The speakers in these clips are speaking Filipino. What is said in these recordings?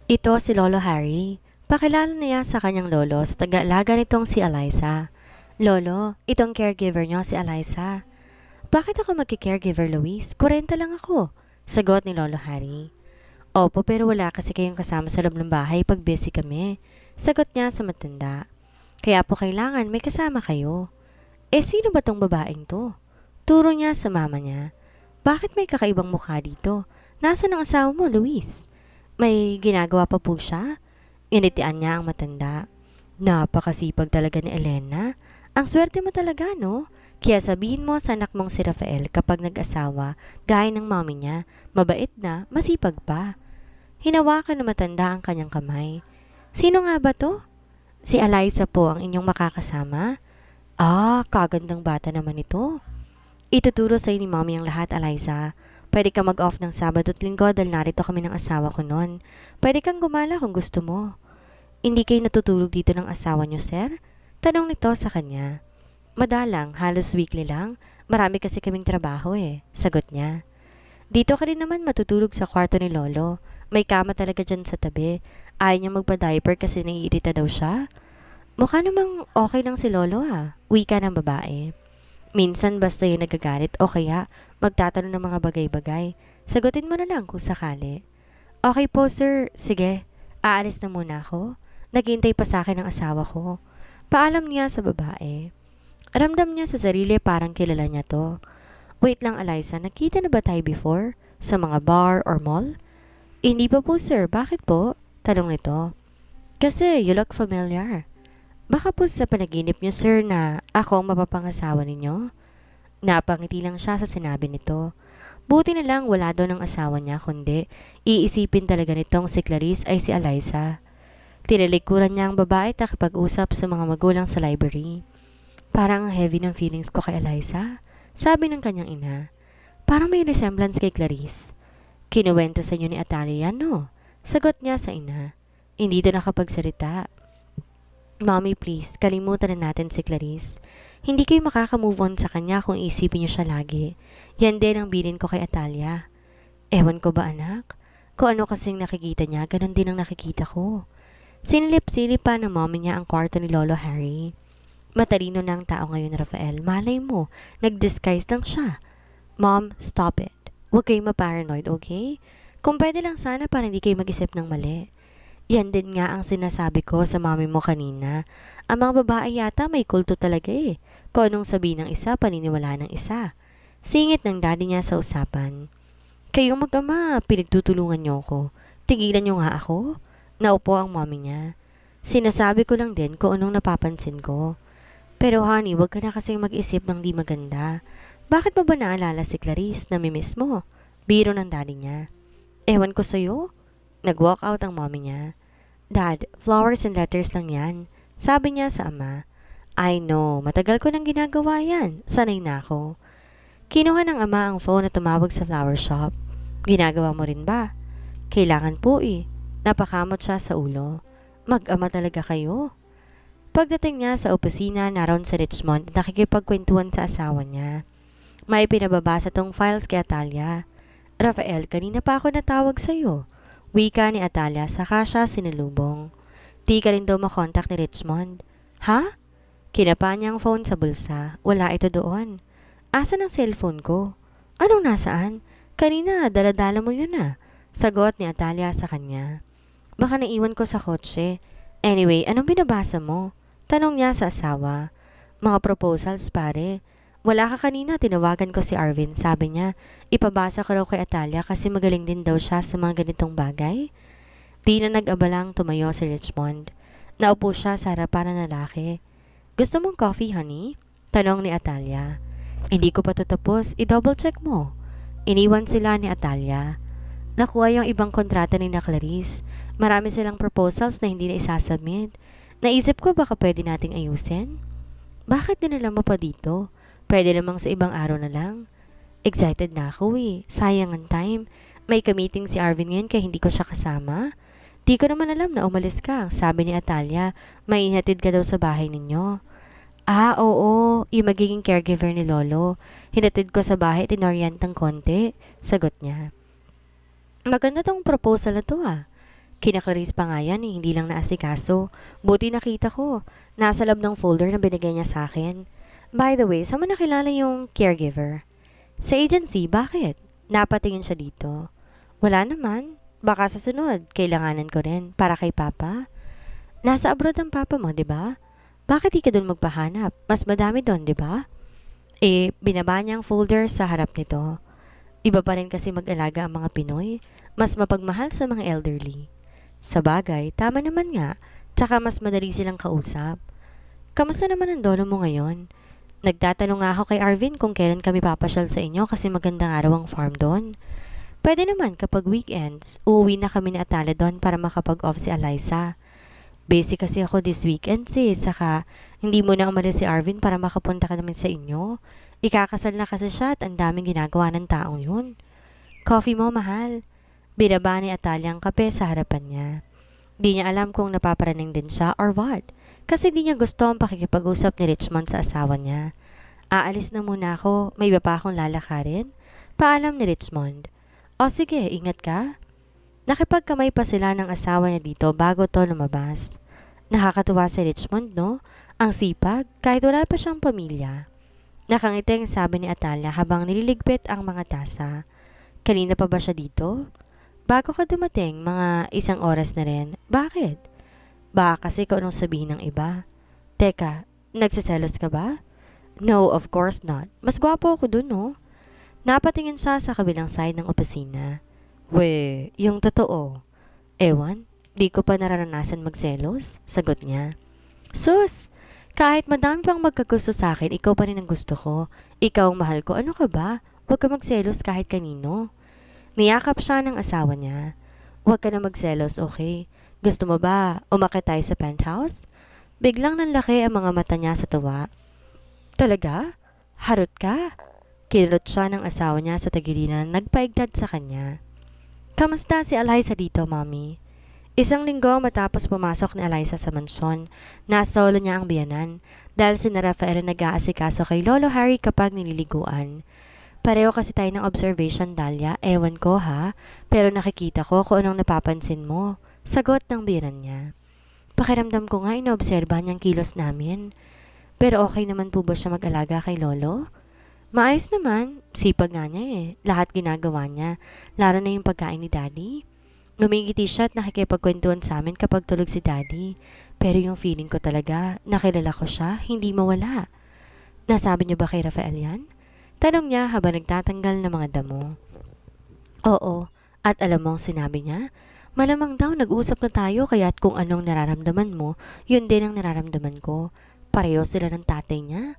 Ito si Lolo Harry. Pakilala niya sa kanyang lolo sa taga-alaga nitong si Eliza. Lolo, itong caregiver niyo si Eliza. Bakit ako magki-caregiver, Luis? 40 lang ako. Sagot ni Lolo Harry. Opo, pero wala kasi kayong kasama sa loob ng bahay pag busy kami. Sagot niya sa matanda. Kaya po kailangan may kasama kayo. Sino ba tong babaeng to? Turo niya sa mama niya. Bakit may kakaibang mukha dito? Nasaan ang asawa mo, Luis? May ginagawa pa po siya? Initian niya ang matanda. Napakasipag talaga ni Elena. Ang swerte mo talaga, no? Kaya sabihin mo sa anak mong si Rafael kapag nag-asawa, gaya ng mami niya, mabait na, masipag pa. Hinawakan na matanda ang kanyang kamay. Sino nga ba to? Si Eliza po ang inyong makakasama? Ah, kagandang bata naman ito. Ituturo sa ni Mommy ang lahat, Eliza. Pwede ka mag-off ng Sabado at Linggo dahil narito kami ng asawa ko noon. Pwede kang gumala kung gusto mo. Hindi kayo natutulog dito ng asawa niyo, sir? Tanong nito sa kanya. Madalang, halos weekly lang. Marami kasi kaming trabaho sagot niya. Dito ka rin naman matutulog sa kwarto ni Lolo. May kama talaga dyan sa tabi. Ayaw niya magpa-diaper kasi naiirita daw siya. Mukha namang okay lang si Lolo Wika ng babae. Minsan basta yung nagagalit o kaya magtatanong ng mga bagay-bagay. Sagutin mo na lang kung sakali. Okay po sir, sige. Aalis na muna ako. Naghintay pa sa akin ang asawa ko. Paalam niya sa babae. Ramdam niya sa sarili parang kilala niya to. Wait lang Eliza, nakita na ba tayo before? Sa mga bar or mall? Hindi pa po sir, bakit po? Tanong nito. Kasi you look familiar. Baka po sa panaginip niyo sir na ako ang mapapangasawa ninyo? Napangiti lang siya sa sinabi nito. Buti na lang wala daw ng asawa niya kundi iisipin talaga nitong si Clarice ay si Eliza. Tinalikuran niya ang babae at nakipag-usap sa mga magulang sa library. Parang ang heavy ng feelings ko kay Eliza, sabi ng kanyang ina. Parang may resemblance kay Clarice. Kinuwento sa inyo ni Atalia, no? Sagot niya sa ina. Hindi to nakapagsalita. Mommy, please, kalimutan na natin si Clarice. Hindi kayo makaka-move on sa kanya kung isipin niyo siya lagi. Yan din ang bilin ko kay Atalia. Ewan ko ba anak? Kung ano kasing nakikita niya, ganun din ang nakikita ko. Sinilip-silip pa ng mommy niya ang kwarto ni Lolo Harry. Matalino na ang tao ngayon, Rafael. Malay mo, nag-disguise lang siya. Mom, stop it. Huwag kayong ma-paranoid, okay? Kung pwede lang sana para hindi kayo mag-isip ng mali. Yan din nga ang sinasabi ko sa mami mo kanina. Ang mga babae yata may kulto talaga Kung anong sabihin ng isa, paniniwala ng isa. Singit ng daddy niya sa usapan. Kayong mag-ama, pinagtutulungan niyo ako. Tigilan niyo nga ako. Naupo ang mami niya. Sinasabi ko lang din kung anong napapansin ko. Pero honey, wag ka na kasing mag-isip ng di maganda. Bakit mo ba naalala si Clarice na mimiss mo? Biro ng daddy niya. Ewan ko sa'yo. Nag-walk out ang mommy niya. Dad, flowers and letters lang yan. Sabi niya sa ama. I know, matagal ko nang ginagawa yan. Sanay na ako. Kinuha ng ama ang phone at tumawag sa flower shop. Ginagawa mo rin ba? Kailangan po Napakamot siya sa ulo. Mag-ama talaga kayo. Pagdating niya sa opisina naroon sa Richmond, nakikipagkwentuhan sa asawa niya. May pinababasa tong files kay Atalia. Rafael, kanina pa ako natawag sa'yo. Wika ni Atalia saka siya sinulubong. Di ka rin daw makontak ni Richmond. Ha? Kinapa niya ang phone sa bulsa. Wala ito doon. Asan ang cellphone ko? Anong nasaan? Kanina, daladala mo yun Sagot ni Atalia sa kanya. Baka naiwan ko sa kotse. Anyway, anong binabasa mo? Tanong niya sa asawa. Mga proposals pare. Wala ka kanina, tinawagan ko si Arvin. Sabi niya, ipabasa ko raw kay Atalia kasi magaling din daw siya sa mga ganitong bagay. Di na nag-abalang tumayo si Richmond. Naupo siya sa harapan ng lalaki. Gusto mong coffee, honey? Tanong ni Atalia. Hindi ko pa to tapos, i-double check mo. Iniwan sila ni Atalia. Nakuha yung ibang kontrata ni na Clarice. Marami silang proposals na hindi na isasubmit. Naisip ko baka pwede nating ayusin. Bakit dinala mo pa dito? Pwede namang sa ibang araw na lang. Excited na ako Sayang ang time. May ka-meeting si Arvin ngayon kaya hindi ko siya kasama. Di ko naman alam na umalis ka. Sabi ni Atalia, may ihatid ka daw sa bahay ninyo. Ah, oo. Yung magiging caregiver ni Lolo. Hinatid ko sa bahay at inorient ng konti. Sagot niya. Maganda tong proposal na to Kina Clarice pa nga yan hindi lang naasikaso. Buti nakita ko. Nasa loob ng folder na binigay niya sa akin. By the way, saan mo nakilala yung caregiver? Sa agency, bakit? Napatingin siya dito. Wala naman. Baka sa sunod, kailanganan ko rin para kay Papa. Nasa abroad ang Papa mo, di ba? Bakit di ka doon magpahanap? Mas madami doon, di ba? Binaba niya ang folder sa harap nito. Iba pa rin kasi mag-alaga ang mga Pinoy. Mas mapagmahal sa mga elderly. Sa bagay, tama naman nga. Tsaka mas madali silang kausap. Kamusta naman ang lolo mo ngayon? Nagtatanong nga ako kay Arvin kung kailan kami papasyal sa inyo kasi magandang araw ang farm doon. Pwede naman kapag weekends, uuwi na kami ni Atala doon para makapag-off si Eliza. Busy kasi ako this weekend saka hindi mo na umalis si Arvin para makapunta ka naman sa inyo. Ikakasal na kasi siya at ang daming ginagawa ng taong yun. Coffee mo, mahal. Binaba ni Atalia ang kape sa harapan niya. Di niya alam kung napaparaning din siya or what. Kasi di niya gusto ang pakikipag-usap ni Richmond sa asawa niya. Aalis na muna ako, may iba pa akong lalakarin. Paalam ni Richmond. O sige, ingat ka. Nakipagkamay pa sila ng asawa niya dito bago to lumabas. Nakakatuwa si Richmond, no? Ang sipag, kahit wala pa siyang pamilya. Nakangiting sabi ni Atalia habang nililigpit ang mga tasa. Kanina pa ba siya dito? Bago ka dumating, mga 1 oras na rin. Bakit? Baka kasi kung anong sabihin ng iba. Teka, nagsiselos ka ba? No, of course not. Mas gwapo ako dun, no? Napatingin siya sa kabilang side ng opisina. Yung totoo. Ewan, di ko pa nararanasan magselos, sagot niya. Sus, kahit madami pang magkagusto sa akin, ikaw pa rin ang gusto ko. Ikaw ang mahal ko, ano ka ba? Huwag ka magselos kahit kanino. Niyakap siya ng asawa niya. Huwag ka na magselos, okay? Gusto mo ba umakyat tayo sa penthouse? Biglang nanlaki ang mga mata niya sa tuwa. Talaga? Harot ka? Kilot siya ng asawa niya sa tagiliran na nagpaigdad sa kanya. Kamusta si Eliza dito, Mommy? 1 linggo matapos pumasok ni Eliza sa mansyon, nasa solo niya ang biyanan dahil si Rafael nag-aasikaso kay Lolo Harry kapag nililiguan. Pareho kasi tayo ng observation, Dahlia. Ewan ko ha, pero nakikita ko kung anong napapansin mo. Sagot ng biyanan niya. Pakiramdam ko nga inoobserbahan niyang kilos namin. Pero okay naman po ba siya mag-alaga kay Lolo? Maayos naman. Sipag nga niya Lahat ginagawa niya. Lalo na yung pagkain ni Daddy. Ngumingiti siya at nakikipagkwentuhan sa amin kapag tulog si Daddy. Pero yung feeling ko talaga, nakilala ko siya, hindi mawala. Nasabi niyo ba kay Rafael yan? Tanong niya habang nagtatanggal ng mga damo. Oo, at alam mo ang sinabi niya? Malamang daw nag-usap na tayo kaya't kung anong nararamdaman mo, yun din ang nararamdaman ko. Pareho sila ng tatay niya.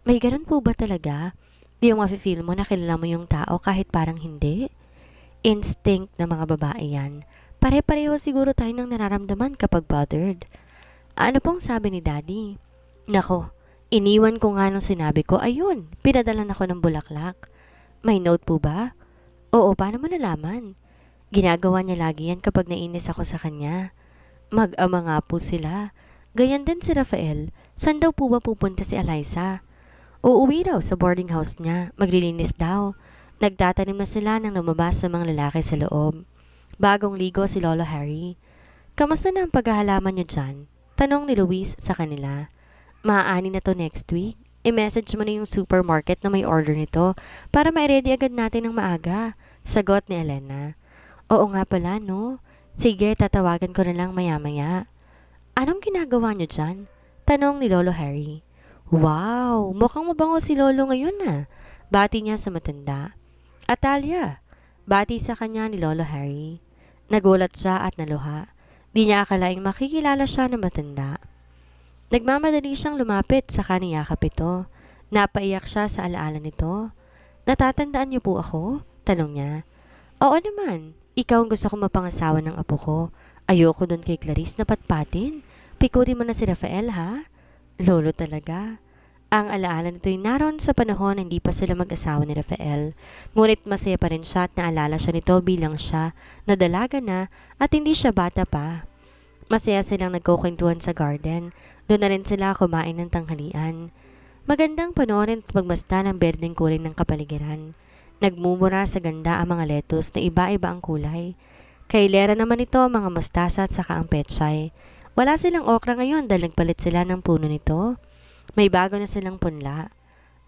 May ganun po ba talaga? Di yung mafe-feel mo na kilala mo yung tao kahit parang hindi? Instinct na mga babae yan. Pare-pareho siguro tayo ng nararamdaman kapag bothered. Ano pong sabi ni Daddy? Nako, iniwan ko nga nung sinabi ko, ayun, pinadalan ako ng bulaklak. May note po ba? Oo, paano mo nalaman? Ginagawa niya lagi yan kapag nainis ako sa kanya. Mag-ama nga po sila. Ganyan din si Rafael. Saan daw po ba pupunta si Eliza? Uuwi raw sa boarding house niya. Maglilinis daw. Nagtatanim na sila nang lumabas sa mga lalaki sa loob. Bagong ligo si Lolo Harry. Kamusta na ang paghahalaman niyo dyan? Tanong ni Luis sa kanila. Maaani na to next week. I-message mo na yung supermarket na may order nito para ma-ready agad natin ng maaga. Sagot ni Elena. Oo nga pala, no? Sige, tatawagan ko na lang maya-maya. Anong ginagawa niyo dyan? Tanong ni Lolo Harry. Wow, mukhang mabango si Lolo ngayon na. Bati niya sa matanda. Atalia, bati sa kanya ni Lolo Harry. Nagulat siya at naluha. Di niya akalaing makikilala siya ng matanda. Nagmamadali siyang lumapit sa kaniyakap ito. Napaiyak siya sa alaala nito. Natatandaan niyo po ako? Tanong niya. Oo naman. Ikaw ang gusto kong mapangasawa ng apo ko. Ayoko doon kay Clarice na patpatin. Pikutin mo na si Rafael, ha? Lolo talaga. Ang alaala nito'y naroon sa panahon na hindi pa sila mag-asawa ni Rafael. Ngunit masaya pa rin siya at naalala siya nito bilang siya na dalaga na at hindi siya bata pa. Masaya silang nagkukwentuhan sa garden. Doon na rin sila kumain ng tanghalian. Magandang panoorin at magmasdan ang berdeng kulay ng kapaligiran. Nagmumura sa ganda ang mga lettuce na iba-iba ang kulay. Kay Lera naman ito mga mustasa at saka ang pechay. Wala silang okra ngayon dahil nagpalit sila ng puno nito. May bago na silang punla.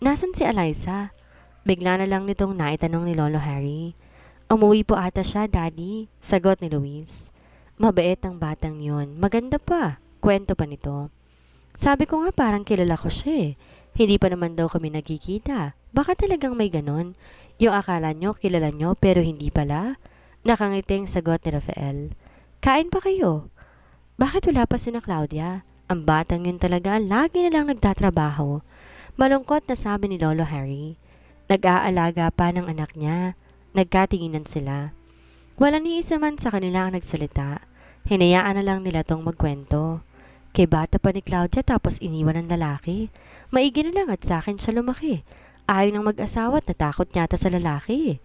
Nasaan si Eliza? Bigla na lang nitong naitanong ni Lolo Harry. Umuwi po ata siya, Daddy, sagot ni Luis. Mabait ang batang yun. Maganda pa. Kwento pa nito. Sabi ko nga parang kilala ko siya eh. Hindi pa naman daw kami nagkikita. Baka talagang may ganon. Yung akala nyo, kilala nyo, pero hindi pala. Nakangiting sagot ni Rafael. Kain pa kayo? Bakit wala pa sina Claudia? Ang batang yun talaga, lagi na lang nagtatrabaho. Malungkot na sabi ni Lolo Harry. Nag-aalaga pa ng anak niya. Nagkatinginan sila. Wala ni isa man sa kanila ang nagsalita. Hinayaan na lang nila tong magkwento. Kay bata pa ni Claudia tapos iniwan ng lalaki. Maigi na lang at sa akin siya lumaki. Ayaw ng mag-asawa at natakot yata sa lalaki.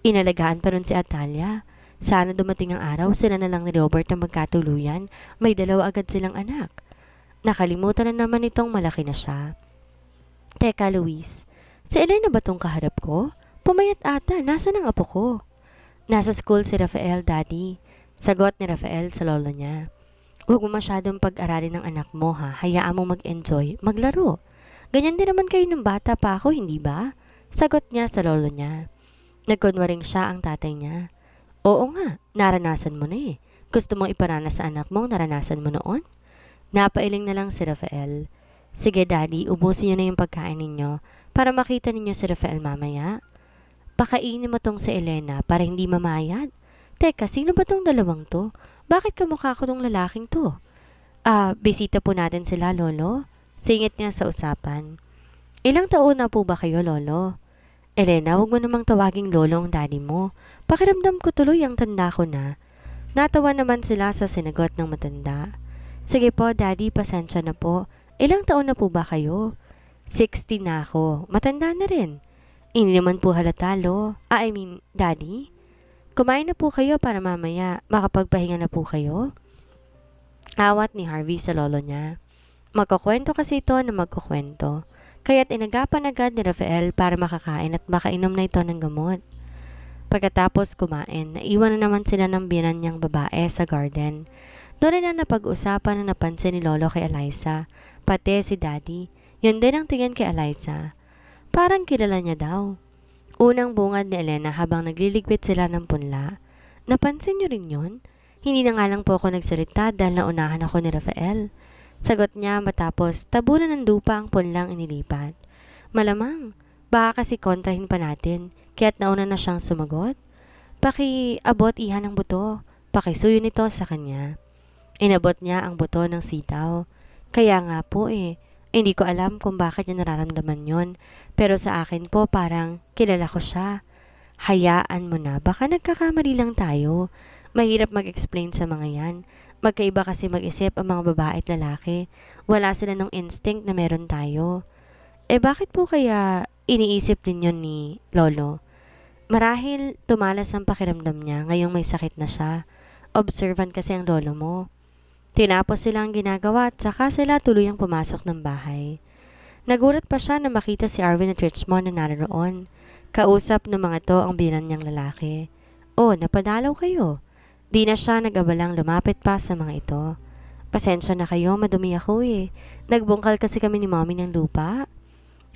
Inalagaan pa nun si Atalia. Sana dumating ang araw, sila na lang ni Robert na magkatuluyan. May dalawa agad silang anak. Nakalimutan na naman itong malaki na siya. Teka, Luis. Si Elena ba tong kaharap ko? Pumayat ata. Nasaan ang apo ko? Nasa school si Rafael, Daddy. Sagot ni Rafael sa lolo niya. Huwag mo masyadong pag-aralin ng anak mo ha. Hayaan mo mag-enjoy, maglaro. Ganyan din naman kayo ng bata pa ako, hindi ba? Sagot niya sa lolo niya. Nagkunwaring siya ang tatay niya. Oo nga, naranasan mo na eh. Gusto mong iparanas sa anak mong naranasan mo noon? Napailing na lang si Rafael. Sige Daddy, ubusin niyo na yung pagkain ninyo para makita ninyo si Rafael mamaya. Pakainin mo tong si Elena para hindi mamayad. Teka, sino ba tong dalawang to? Bakit kamukha ko tong lalaking to? Bisita po natin sila, Lolo. Singit niya sa usapan. Ilang taon na po ba kayo, Lolo? Elena, huwag mo namang tawaging Lolo ang daddy mo. Pakiramdam ko tuloy ang tanda ko na. Natawa naman sila sa sinagot ng matanda. Sige po, Daddy, pasensya na po. Ilang taon na po ba kayo? 60 na ako. Matanda na rin. Hindi naman po halata, Daddy. Kumain na po kayo para mamaya makapagpahinga na po kayo. Awat ni Harvey sa lolo niya. Magkukwento kasi ito na magkukwento. Kaya't inagapan agad ni Rafael para makakain at makainom na ito ng gamot. Pagkatapos kumain, naiwan na naman sila ng biyanan niyang babae sa garden. Doon na napag-usapan na napansin ni Lolo kay Eliza, pati si Daddy. Yun din ang tingin kay Eliza. Parang kilala niya daw. Unang bungad ni Elena habang nagliligpit sila ng punla. Napansin niyo rin yun? Hindi na nga lang po ako nagsalita dahil naunahan ako ni Rafael. Sagot niya matapos tabunan ng lupa ang punlang inilipat. Malamang, baka kasi kontrahin pa natin, kaya't nauna na siyang sumagot. Paki-abot iha ng buto, pakisuyo nito sa kanya. Inabot niya ang buto ng sitaw. Kaya nga po hindi ko alam kung bakit niya nararamdaman yon. Pero sa akin po parang kilala ko siya. Hayaan mo na, baka nagkakamali lang tayo. Mahirap mag-explain sa mga yan. Magkaiba kasi mag-isip ang mga babae at lalaki. Wala sila ng instinct na meron tayo. Bakit po kaya iniisip din yun ni Lolo? Marahil tumalas ang pakiramdam niya ngayong may sakit na siya. Observant kasi ang lolo mo. Tinapos sila ang ginagawa at saka sila tuluyang pumasok ng bahay. Nagulat pa siya na makita si Arvin at Richmond na naroon. Kausap ng mga to ang binan niyang lalaki. Napadalaw kayo. Di na siya nag-abalang lumapit pa sa mga ito. Pasensya na kayo, madumi ako Nagbungkal kasi kami ni Mommy ng lupa.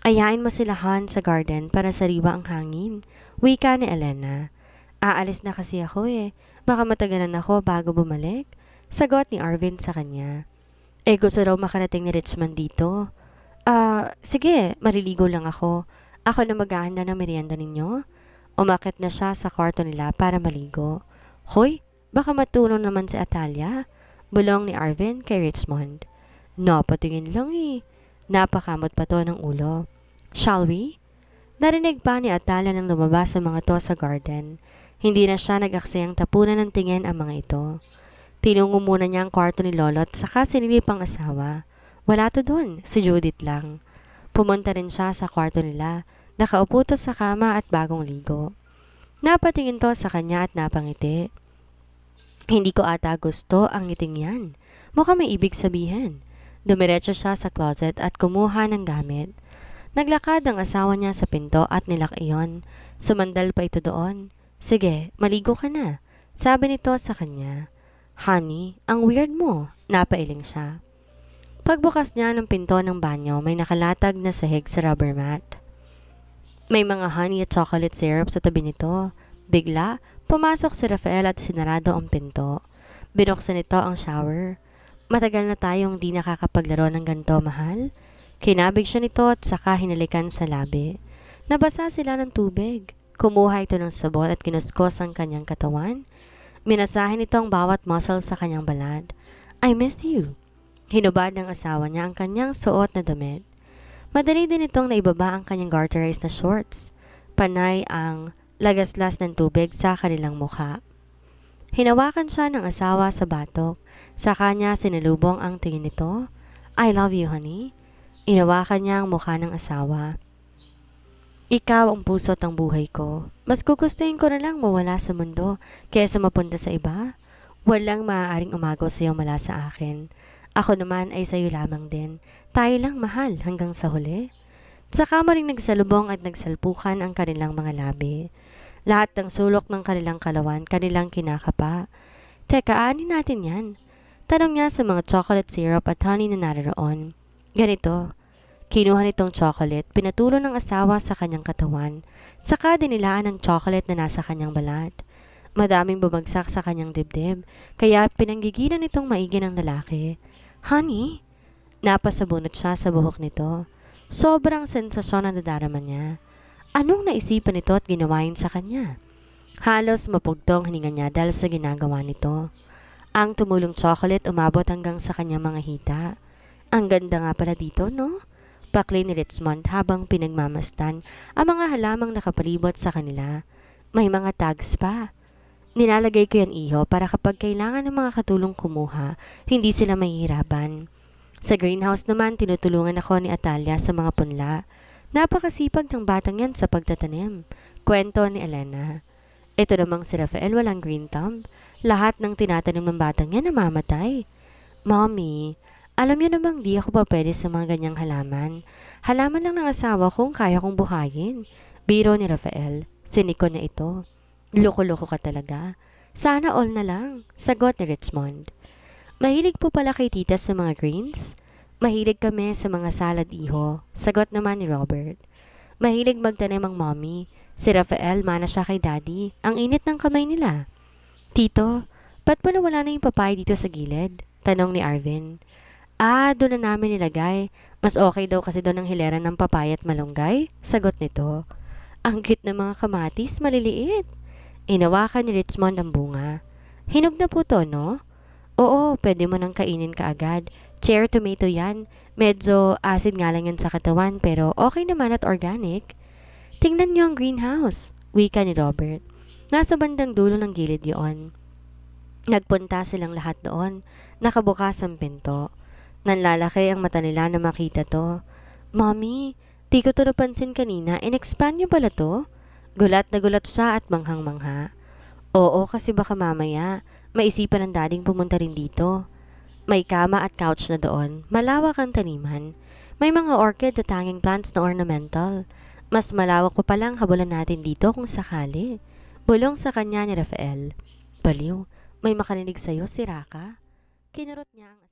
Ayain mo sila Han sa garden para sariwa ang hangin. Wika ni Elena. Aalis na kasi ako Baka matagalan ako bago bumalik. Sagot ni Arvin sa kanya. Gusto raw makarating ni Richmond dito. Sige, maliligo lang ako. Ako na maghahanda ng merienda ninyo. Umakit na siya sa kwarto nila para maligo. Hoy, baka matulong naman si Atalia. Bulong ni Arvin kay Richmond. Patingin lang Napakamot pa to ng ulo. Shall we? Narinig pa ni Atalia nang lumabas sa mga to sa garden. Hindi na siya nag-aksayang tapunan ng tingin ang mga ito. Tinungo muna niya ang kwarto ni Lolo at saka sinilip ang asawa. Wala to doon, si Judith lang. Pumunta rin siya sa kwarto nila, nakaupo to sa kama at bagong ligo. Napatingin to sa kanya at napangiti. Hindi ko ata gusto ang ngiting yan. Mukhang may ibig sabihin. Dumiretso siya sa closet at kumuha ng gamit. Naglakad ang asawa niya sa pinto at nilak iyon. Sumandal pa ito doon. Sige, maligo ka na. Sabi nito sa kanya. Honey, ang weird mo. Napailing siya. Pagbukas niya ng pinto ng banyo, may nakalatag na sahig sa rubber mat. May mga honey at chocolate syrup sa tabi nito. Bigla, pumasok si Rafael at sinarado ang pinto. Binuksan nito ang shower. Matagal na tayong di nakakapaglaro ng ganito, mahal. Kinabig siya nito at saka hinalikan sa labi. Nabasa sila ng tubig. Kumuha ito ng sabon at kinuskos ang kanyang katawan. Minasahin ito ang bawat muscle sa kanyang balat. I miss you. Hinubad ng asawa niya ang kanyang suot na damit. Madali din itong naibaba ang kanyang garterized na shorts. Panay ang lagaslas ng tubig sa kanilang mukha. Hinawakan siya ng asawa sa batok. Sa kanya sinalubong ang tingin nito. I love you, honey. Inawakan niya ang mukha ng asawa. Ikaw ang puso't ang buhay ko. Mas gugustuhin ko na lang mawala sa mundo kaysa mapunta sa iba. Walang maaaring umagaw sa iyo mula sa akin. Ako naman ay sa iyo lamang din. Tayo lang, mahal, hanggang sa huli. Saka mo ring nagsalubong at nagsalpukan ang kanilang mga labi. Lahat ng sulok ng kanilang kalawan, kanilang kinakapa. Teka, aanin natin yan. Tanong niya sa mga chocolate syrup at honey na naroon. Ganito. Kinuha nitong chocolate, pinatulo ng asawa sa kanyang katawan. Saka dinilaan ng chocolate na nasa kanyang balat. Madaming bumagsak sa kanyang dibdib, kaya pinanggigilan nitong maigi ng lalaki. Honey? Napasabunot siya sa buhok nito. Sobrang sensasyon ang nadarama niya. Anong naisipan nito at ginawa yun sa kanya? Halos mapugtong hininga niya dahil sa ginagawa nito. Ang tumulong chocolate umabot hanggang sa kanyang mga hita. Ang ganda nga pala dito, no? Pakli ni Richmond habang pinagmamastan ang mga halamang nakapalibot sa kanila. May mga tags pa. Nilalagay ko yan, iho, para kapag kailangan ng mga katulong kumuha, hindi sila mahihirapan. Sa greenhouse naman, tinutulungan ako ni Atalia sa mga punla. Napakasipag ng batang yan sa pagtatanim. Kwento ni Elena. Ito namang si Rafael walang green thumb. Lahat ng tinatanim ng batang yan namamatay. Mommy, alam niyo namang di ako pa pwede sa mga ganyang halaman. Halaman lang ng asawa kong kaya kong buhayin. Biro ni Rafael. Siniko niya ito. Loko-loko ka talaga. Sana all na lang. Sagot ni Richmond. Mahilig po pala kay tita sa mga greens? Mahilig kami sa mga salad, iho. Sagot naman ni Robert. Mahilig magtanim ang mommy. Si Rafael, mana siya kay daddy. Ang init ng kamay nila. Tito, ba't pa nawala na yung papaya dito sa gilid? Tanong ni Arvin. Doon na namin nilagay. Mas okay daw kasi doon ang hilera ng papaya at malunggay. Sagot nito. Ang cute ng mga kamatis, maliliit. Inawakan ni Richmond ang bunga. Hinog na po to, no? Oo, pwede mo nang kainin kaagad. Cherry tomato yan. Medyo acid nga lang yan sa katawan pero okay naman at organic. Tingnan niyo ang greenhouse, wika ni Robert. Nasa bandang dulo ng gilid yun. Nagpunta silang lahat doon. Nakabukas ang pinto. Nanlalaki ang mata nila na makita to. Mommy, di ko to napansin kanina. In-expand niyo pala to? Gulat na gulat siya at manghang-mangha. Oo, kasi baka mamaya maisipan ng dading pumunta rin dito. May kama at couch na doon. Malawak ang taniman. May mga orchid at hanging plants na ornamental. Mas malawak pa palang habulan natin dito kung sakali. Bulong sa kanya ni Rafael. Baliw, may makarinig sa'yo, sira ka? Kinurot niya ang